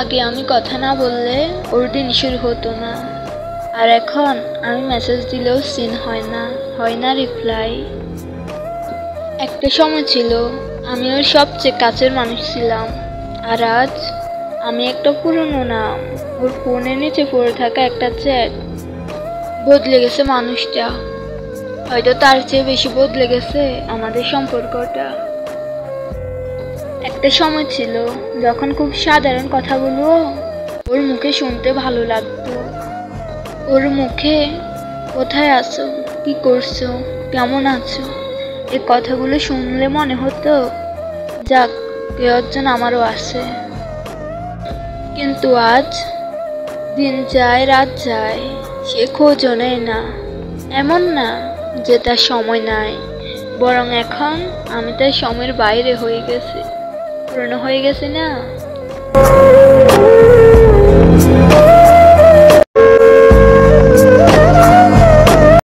আগে আমি কথা না বললে ওর দিন শুরু হতো না, আর এখন আমি মেসেজ দিলেও সিন হয় না রিপ্লাই। একটা সময় ছিল আমি ওর সবচেয়ে কাছের মানুষ ছিলাম, আর আজ আমি একটা পুরনো নাম। ওর ফোনের নিচে পড়ে থাকা একটা চ্যাট। বদলে গেছে মানুষটা, হয়তো তার চেয়ে বেশি বদলে গেছে আমাদের সম্পর্কটা। একটা সময় ছিল যখন খুব সাধারণ কথাগুলো ওর মুখে শুনতে ভালো লাগতো। ওর মুখে কোথায় আছো, কি করছো, কেমন আছো, এই কথাগুলো শুনলে মনে হতো যাক, কেউ একজন আমারও আছে। কিন্তু আজ দিন যায় রাত যায়, সে খোঁজও নেয় না। এমন না যে তার সময় নাই, বরং এখন আমি তার সময়ের বাইরে হয়ে গেছি, পুরনো হয়ে গেছি না।